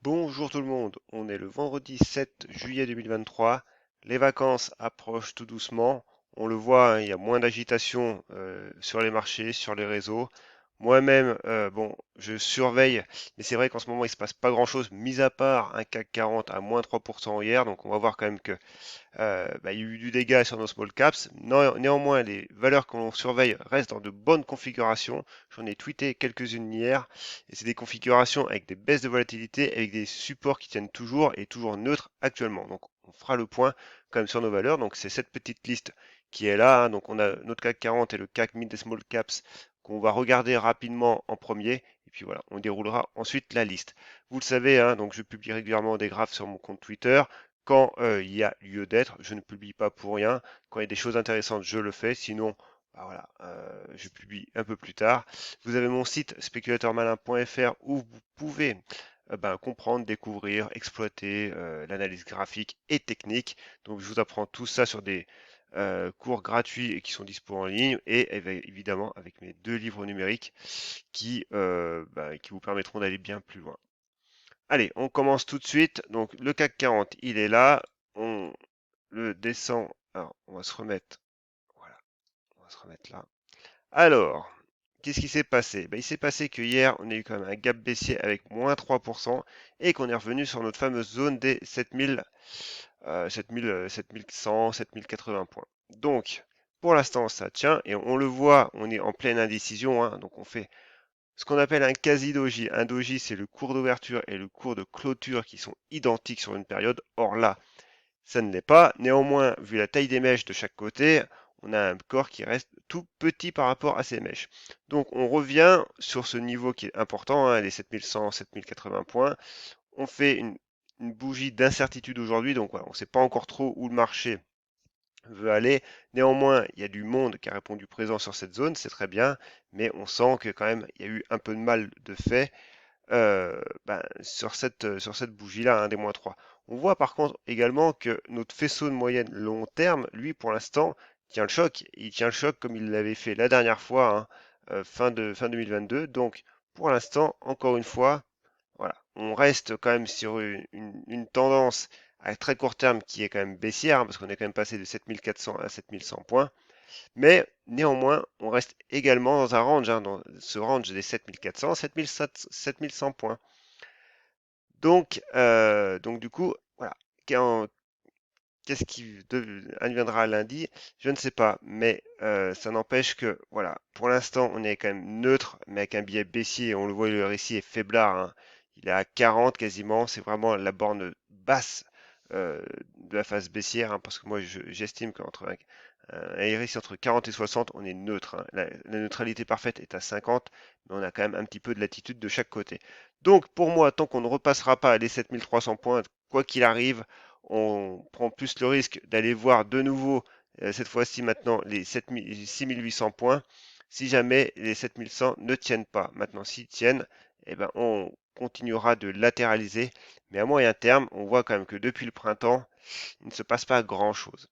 Bonjour tout le monde, on est le vendredi 7 juillet 2023. Les vacances approchent tout doucement. On le voit, hein, il y a moins d'agitation sur les marchés, sur les réseaux. Moi-même, bon, je surveille, mais c'est vrai qu'en ce moment il se passe pas grand-chose, mis à part un CAC 40 à moins 3% hier. Donc on va voir quand même que il y a eu du dégât sur nos small caps. Néanmoins, les valeurs que l'on surveille restent dans de bonnes configurations. J'en ai tweeté quelques-unes hier. Et c'est des configurations avec des baisses de volatilité, avec des supports qui tiennent toujours et toujours neutres actuellement. Donc on fera le point quand même sur nos valeurs. Donc c'est cette petite liste qui est là, hein. Donc on a notre CAC 40 et le CAC Mid et Small Caps qu'on va regarder rapidement en premier. Et puis voilà, on déroulera ensuite la liste. Vous le savez, hein, donc je publie régulièrement des graphes sur mon compte Twitter. Quand il y a lieu d'être, je ne publie pas pour rien. Quand il y a des choses intéressantes, je le fais. Sinon, bah voilà, je publie un peu plus tard. Vous avez mon site spéculateurmalin.fr où vous pouvez comprendre, découvrir, exploiter l'analyse graphique et technique. Donc je vous apprends tout ça sur des cours gratuits et qui sont dispo en ligne et évidemment avec mes deux livres numériques qui vous permettront d'aller bien plus loin. Allez, on commence tout de suite. Donc le CAC 40, il est là. On le descend. Alors, on va se remettre. Voilà, on va se remettre là. Alors, qu'est-ce qui s'est passé? Il s'est passé que hier, on a eu quand même un gap baissier avec moins 3% et qu'on est revenu sur notre fameuse zone des 7000, 7100, 7080 points. Donc, pour l'instant, ça tient et on le voit, on est en pleine indécision, hein. Donc, on fait ce qu'on appelle un quasi-doji. Un doji, c'est le cours d'ouverture et le cours de clôture qui sont identiques sur une période. Or là, ça ne l'est pas. Néanmoins, vu la taille des mèches de chaque côté, on a un corps qui reste tout petit par rapport à ces mèches. Donc on revient sur ce niveau qui est important, hein, les 7100, 7080 points. On fait une bougie d'incertitude aujourd'hui, donc voilà, on ne sait pas encore trop où le marché veut aller. Néanmoins, il y a du monde qui a répondu présent sur cette zone, c'est très bien, mais on sent que quand même il y a eu un peu de mal de fait sur cette bougie-là, un des moins 3. On voit par contre également que notre faisceau de moyenne long terme, lui, pour l'instant, tient le choc. Il tient le choc comme il l'avait fait la dernière fois, hein, fin 2022. Donc, pour l'instant, encore une fois, voilà, on reste quand même sur une tendance à très court terme qui est quand même baissière, hein, parce qu'on est quand même passé de 7400 à 7100 points. Mais néanmoins, on reste également dans un range, hein, dans ce range des 7400 7100 points. Donc du coup, voilà. Qu'est-ce qui adviendra lundi? Je ne sais pas, mais ça n'empêche que, voilà, pour l'instant, on est quand même neutre, mais avec un biais baissier. On le voit, le récit est faiblard, hein. Il est à 40 quasiment. C'est vraiment la borne basse de la phase baissière, hein, parce que moi, j'estime qu'entre un RSI entre 40 et 60, on est neutre, hein. La neutralité parfaite est à 50, mais on a quand même un petit peu de latitude de chaque côté. Donc, pour moi, tant qu'on ne repassera pas les 7300 points, quoi qu'il arrive, on prend plus le risque d'aller voir de nouveau, cette fois-ci maintenant, les 6800 points, si jamais les 7100 ne tiennent pas. Maintenant, s'ils tiennent, eh ben, on continuera de latéraliser, mais à moyen terme, on voit quand même que depuis le printemps, il ne se passe pas grand-chose.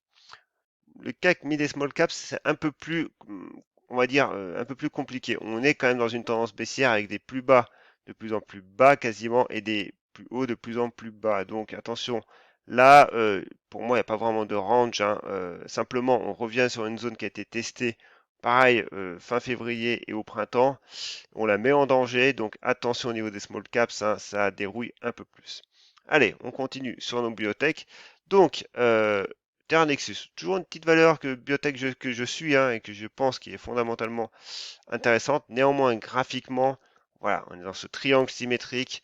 Le CAC Mid et Small Caps, c'est un peu plus, on va dire, un peu plus compliqué. On est quand même dans une tendance baissière avec des plus bas de plus en plus bas quasiment et des plus hauts de plus en plus bas. Donc attention, là, pour moi, il n'y a pas vraiment de range, hein. Simplement, on revient sur une zone qui a été testée, pareil, fin février et au printemps. On la met en danger, donc attention au niveau des small caps, hein, ça dérouille un peu plus. Allez, on continue sur nos biotech. Donc, Terra Nexus, toujours une petite valeur que biotech que je suis, hein, et que je pense qui est fondamentalement intéressante. Néanmoins, graphiquement, voilà, on est dans ce triangle symétrique,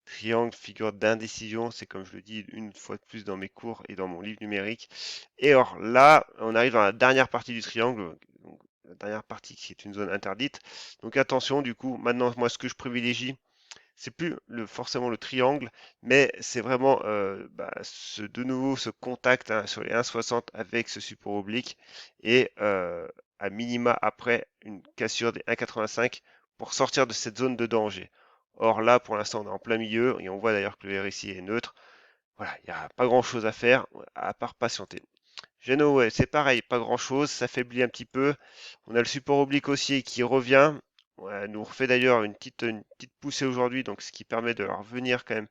triangle figure d'indécision, c'est comme je le dis une fois de plus dans mes cours et dans mon livre numérique. Et alors là, on arrive dans la dernière partie du triangle, donc la dernière partie qui est une zone interdite. Donc attention, du coup, maintenant, moi, ce que je privilégie, c'est plus forcément le triangle, mais c'est vraiment de nouveau ce contact, hein, sur les 1,60 avec ce support oblique et à minima après une cassure des 1,85 pour sortir de cette zone de danger. Or là, pour l'instant, on est en plein milieu et on voit d'ailleurs que le RSI est neutre. Voilà, il n'y a pas grand-chose à faire à part patienter. Genoa, c'est pareil, pas grand-chose, ça faiblit un petit peu. On a le support oblique aussi qui revient. Ouais, nous refait d'ailleurs une petite poussée aujourd'hui, donc ce qui permet de revenir quand même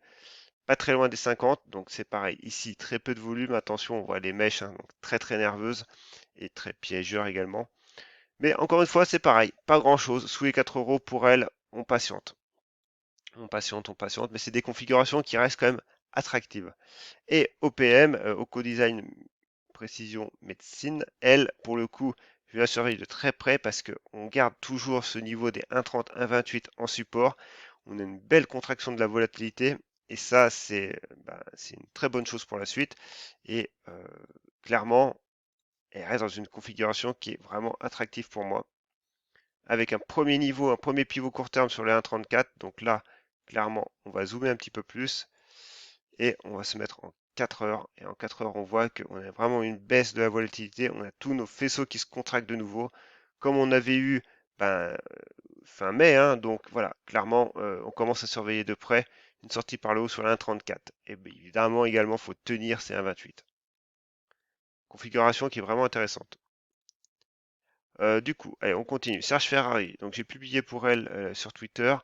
pas très loin des 50, donc c'est pareil. Ici, très peu de volume, attention, on voit les mèches, hein, donc très très nerveuses et très piégeurs également. Mais encore une fois, c'est pareil, pas grand-chose. Sous les 4 euros pour elle, on patiente. On patiente, mais c'est des configurations qui restent quand même attractives. Et OPM, Design Précision Médecine, elle, pour le coup, je la surveille de très près parce qu'on garde toujours ce niveau des 1,30, 1,28 en support. On a une belle contraction de la volatilité et ça, c'est une très bonne chose pour la suite. Et clairement, elle reste dans une configuration qui est vraiment attractive pour moi. Avec un premier niveau, un premier pivot court terme sur les 1,34. Donc là, clairement, on va zoomer un petit peu plus et on va se mettre en 4 heures. Et en 4 heures, on voit qu'on a vraiment une baisse de la volatilité. On a tous nos faisceaux qui se contractent de nouveau, comme on avait eu ben, fin mai. Hein. Donc voilà, clairement, on commence à surveiller de près une sortie par le haut sur la 1,34. Et bien, évidemment, également, il faut tenir ces 1,28. Configuration qui est vraiment intéressante. Du coup, allez, on continue. Serge Ferrari, donc j'ai publié pour elle sur Twitter.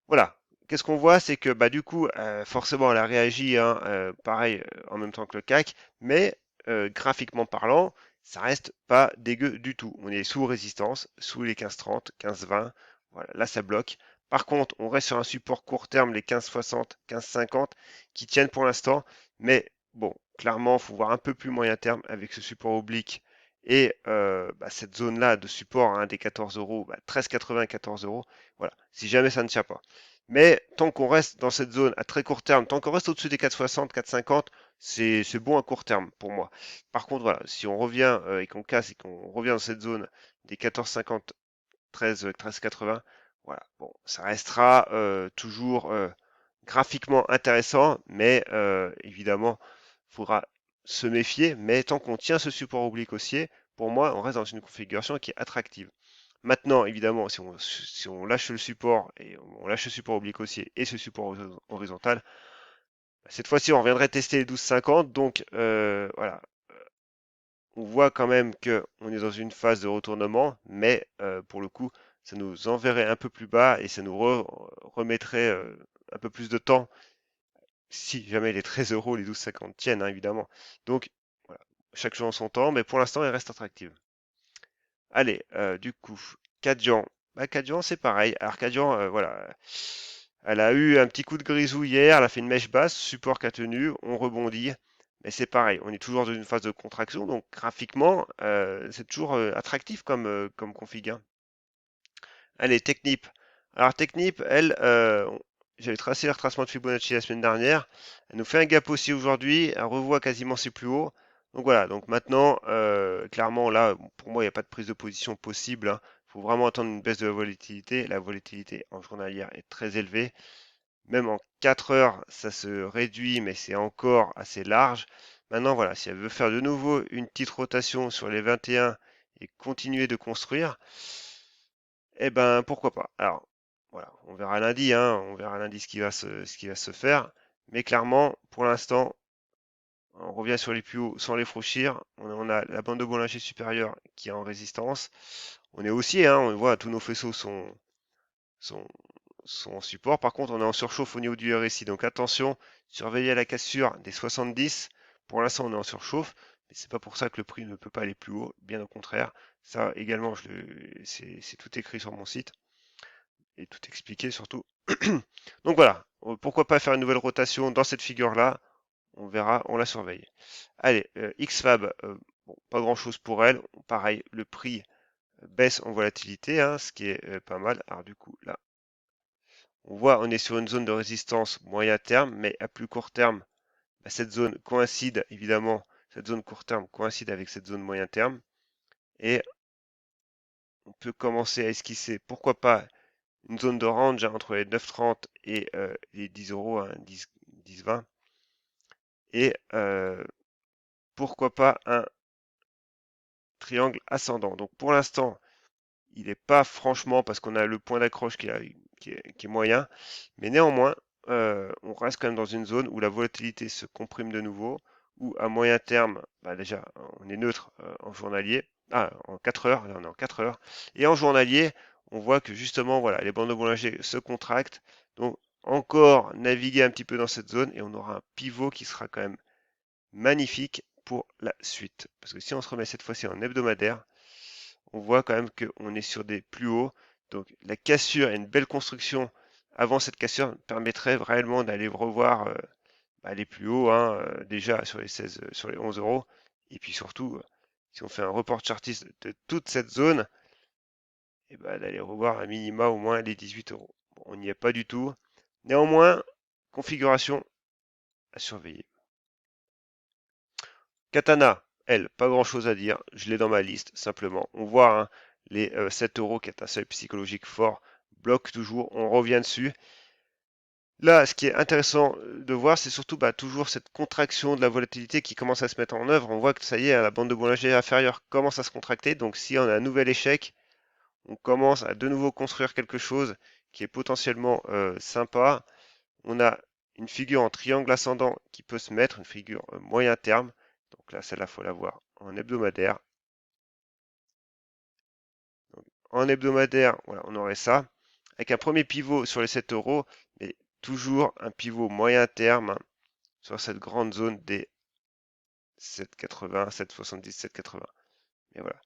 Voilà. Qu'est-ce qu'on voit, c'est que bah, du coup, forcément, elle a réagi, hein, pareil, en même temps que le CAC, mais graphiquement parlant, ça reste pas dégueu du tout. On est sous résistance, sous les 15,30, 15,20. Voilà, là, ça bloque. Par contre, on reste sur un support court terme, les 15,60, 15,50, qui tiennent pour l'instant. Mais bon, clairement, il faut voir un peu plus moyen terme avec ce support oblique et bah, cette zone-là de support hein, des 14 euros, bah, 13,80 et 14 euros. Voilà, si jamais ça ne tient pas. Mais tant qu'on reste dans cette zone à très court terme, tant qu'on reste au-dessus des 4,60, 4,50, c'est bon à court terme pour moi. Par contre, voilà, si on revient et qu'on casse et qu'on revient dans cette zone des 14,50, 13, 13,80, voilà, bon, ça restera toujours graphiquement intéressant, mais évidemment, il faudra se méfier. Mais tant qu'on tient ce support oblique haussier, pour moi, on reste dans une configuration qui est attractive. Maintenant, évidemment, si on lâche le support et on lâche le support oblique haussier et ce support horizontal, cette fois-ci, on reviendrait tester les 12,50. Donc, voilà, on voit quand même que on est dans une phase de retournement, mais pour le coup, ça nous enverrait un peu plus bas et ça nous remettrait un peu plus de temps si jamais les 13 euros, les 12,50 tiennent, hein, évidemment. Donc, voilà, chaque chose en son temps, mais pour l'instant, elle reste attractive. Allez, du coup, Kadian. Bah, Kadian, c'est pareil. Alors, Kadian, voilà, elle a eu un petit coup de grisou hier, elle a fait une mèche basse, support qu'a tenu, on rebondit. Mais c'est pareil, on est toujours dans une phase de contraction, donc graphiquement, c'est toujours attractif comme config. Hein. Allez, Technip. Alors, Technip, elle, j'avais tracé le retracement de Fibonacci la semaine dernière. Elle nous fait un gap aussi aujourd'hui, elle revoit quasiment ses plus hauts. Donc voilà, donc maintenant, clairement, là, pour moi, il n'y a pas de prise de position possible. Hein. Il faut vraiment attendre une baisse de la volatilité. La volatilité en journalière est très élevée. Même en 4 heures, ça se réduit, mais c'est encore assez large. Maintenant, voilà, si elle veut faire de nouveau une petite rotation sur les 21 et continuer de construire, eh ben, pourquoi pas. Alors, voilà, on verra lundi, hein, on verra lundi ce qui va se faire. Mais clairement, pour l'instant, on revient sur les plus hauts sans les franchir. On a la bande de Bollinger supérieure qui est en résistance. On est haussier, hein, on voit, tous nos faisceaux sont, sont en support. Par contre, on est en surchauffe au niveau du RSI. Donc attention, surveillez la cassure des 70. Pour l'instant, on est en surchauffe. Mais c'est pas pour ça que le prix ne peut pas aller plus haut. Bien au contraire. Ça également, c'est tout écrit sur mon site et tout expliqué surtout. Donc voilà, pourquoi pas faire une nouvelle rotation dans cette figure-là. On verra, on la surveille. Allez, XFAB, bon, pas grand-chose pour elle. Pareil, le prix baisse en volatilité, hein, ce qui est pas mal. Alors du coup, là, on voit, on est sur une zone de résistance moyen terme, mais à plus court terme, bah, cette zone coïncide, évidemment, cette zone court terme coïncide avec cette zone moyen terme. Et on peut commencer à esquisser, pourquoi pas, une zone de range hein, entre les 9,30 et les 10 euros, hein, 10,20. Et pourquoi pas un triangle ascendant. Donc pour l'instant, il n'est pas franchement parce qu'on a le point d'accroche qui est moyen, mais néanmoins, on reste quand même dans une zone où la volatilité se comprime de nouveau, où à moyen terme, bah déjà, on est neutre en journalier, en 4 heures, là on est en 4 heures, et en journalier, on voit que justement, voilà, les bandes de Bollinger se contractent, donc encore naviguer un petit peu dans cette zone et on aura un pivot qui sera quand même magnifique pour la suite. Parce que si on se remet cette fois-ci en hebdomadaire, on voit quand même qu'on est sur des plus hauts. Donc la cassure et une belle construction avant cette cassure permettrait réellement d'aller revoir les plus hauts, hein, déjà sur les 16, sur les 11 euros. Et puis surtout, si on fait un report chartiste de toute cette zone, et d'aller revoir à minima au moins les 18 euros. Bon, on n'y est pas du tout. Néanmoins, configuration à surveiller. Katana, elle, pas grand chose à dire. Je l'ai dans ma liste, simplement. On voit hein, les 7 euros qui est un seuil psychologique fort, bloque toujours. On revient dessus. Là, ce qui est intéressant de voir, c'est surtout toujours cette contraction de la volatilité qui commence à se mettre en œuvre. On voit que ça y est, la bande de Bollinger inférieure commence à se contracter. Donc, si on a un nouvel échec, on commence à de nouveau construire quelque chose qui est potentiellement sympa. On a une figure en triangle ascendant qui peut se mettre, une figure moyen terme. Donc là, celle-là, il faut la voir en hebdomadaire. Donc, en hebdomadaire, voilà, on aurait ça. Avec un premier pivot sur les 7 euros, mais toujours un pivot moyen terme sur cette grande zone des 7,80, 7,70, 7,80. Et voilà.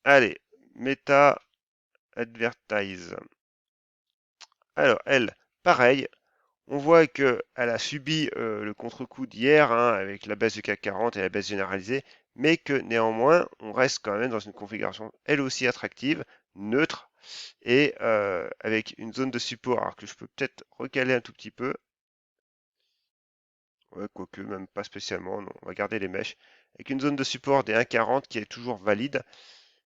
Allez, Meta Advertise. Alors, elle, pareil, on voit qu'elle a subi le contre-coup d'hier hein, avec la baisse du CAC 40 et la baisse généralisée, mais que néanmoins, on reste quand même dans une configuration elle aussi attractive, neutre, et avec une zone de support, alors que je peux peut-être recaler un tout petit peu, ouais, quoique même pas spécialement, non, on va garder les mèches, avec une zone de support des 1,40 qui est toujours valide.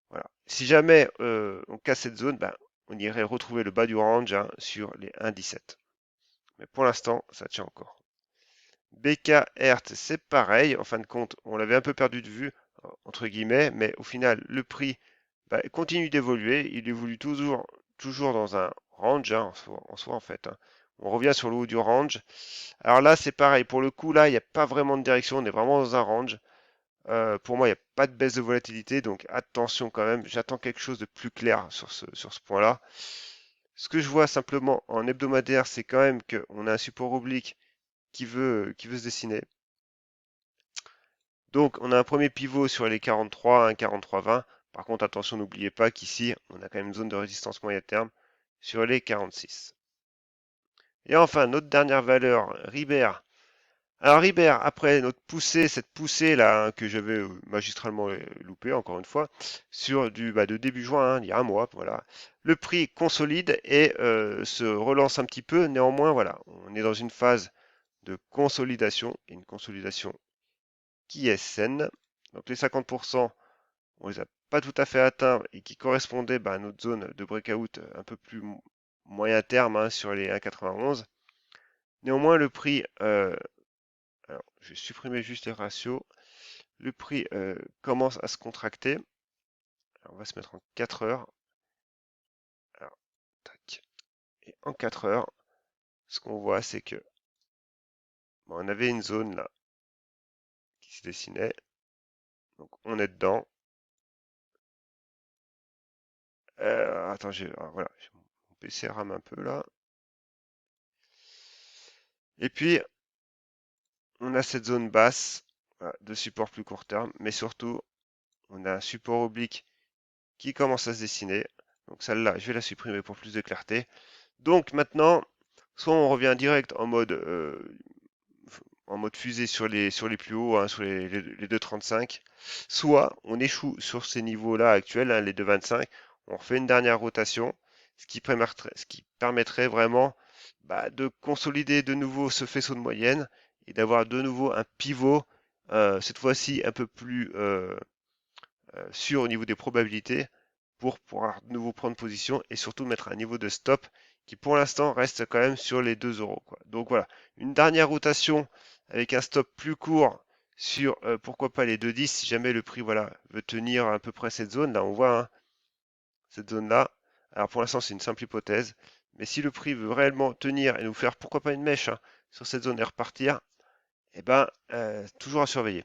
Voilà. Si jamais on casse cette zone, on irait retrouver le bas du range hein, sur les 1,17. Mais pour l'instant, ça tient encore. BK Hertz, c'est pareil. En fin de compte, on l'avait un peu perdu de vue, entre guillemets, mais au final, le prix continue d'évoluer. Il évolue toujours dans un range, hein, en soi, en fait. Hein. On revient sur le haut du range. Alors là, c'est pareil. Pour le coup, là, il n'y a pas vraiment de direction. On est vraiment dans un range. Pour moi, il n'y a pas de baisse de volatilité, donc attention quand même. J'attends quelque chose de plus clair sur ce point-là. Ce que je vois simplement en hebdomadaire, c'est quand même qu'on a un support oblique qui veut se dessiner. Donc, on a un premier pivot sur les 43, 43,20. Par contre, attention, n'oubliez pas qu'ici, on a quand même une zone de résistance moyen terme sur les 46. Et enfin, notre dernière valeur, Ribert. Alors Ribert, après notre poussée, cette poussée là hein, que j'avais magistralement loupée encore une fois, sur de début juin, hein, il y a un mois, voilà, le prix consolide et se relance un petit peu. Néanmoins, voilà, on est dans une phase de consolidation, et une consolidation qui est saine. Donc les 50%, on les a pas tout à fait atteints et qui correspondaient à notre zone de breakout un peu plus moyen terme hein, sur les 1,91. Néanmoins, le prix, alors je vais supprimer juste les ratios, le prix commence à se contracter. Alors, on va se mettre en 4 heures. Alors, tac. Et en 4 heures, ce qu'on voit, c'est que on avait une zone là qui se dessinait. Donc on est dedans. Attends, voilà, mon PC rame un peu là. Et puis, on a cette zone basse voilà, de support plus court terme, mais surtout, on a un support oblique qui commence à se dessiner. Donc celle-là, je vais la supprimer pour plus de clarté. Donc maintenant, soit on revient direct en mode fusée sur les plus hauts, hein, sur les 2,35, soit on échoue sur ces niveaux-là actuels, hein, les 2,25, on refait une dernière rotation, ce qui permettrait vraiment de consolider de nouveau ce faisceau de moyenne et d'avoir de nouveau un pivot, cette fois-ci un peu plus sûr au niveau des probabilités pour pouvoir de nouveau prendre position et surtout mettre un niveau de stop qui pour l'instant reste quand même sur les 2 euros. Quoi. Donc voilà, une dernière rotation avec un stop plus court sur pourquoi pas les 2,10 si jamais le prix voilà, veut tenir à peu près cette zone. Là on voit hein, cette zone là. Alors pour l'instant c'est une simple hypothèse. Mais si le prix veut réellement tenir et nous faire pourquoi pas une mèche hein, sur cette zone et repartir, eh ben toujours à surveiller.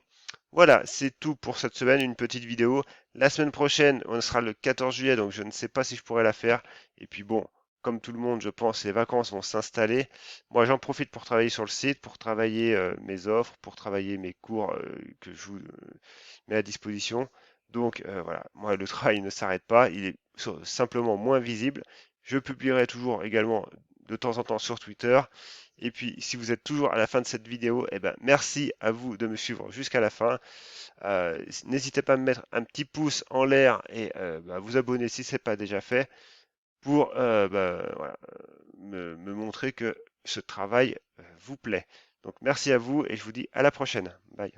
Voilà, c'est tout pour cette semaine, une petite vidéo. La semaine prochaine, on sera le 14 juillet, donc je ne sais pas si je pourrai la faire. Et puis bon, comme tout le monde, je pense, les vacances vont s'installer. Moi, j'en profite pour travailler sur le site, pour travailler mes offres, pour travailler mes cours que je vous mets à disposition. Donc voilà, moi, le travail ne s'arrête pas, il est simplement moins visible. Je publierai toujours également de temps en temps sur Twitter. Et puis, si vous êtes toujours à la fin de cette vidéo, eh ben, merci à vous de me suivre jusqu'à la fin. N'hésitez pas à me mettre un petit pouce en l'air et à vous abonner si ce n'est pas déjà fait pour voilà, me montrer que ce travail vous plaît. Donc merci à vous et je vous dis à la prochaine. Bye.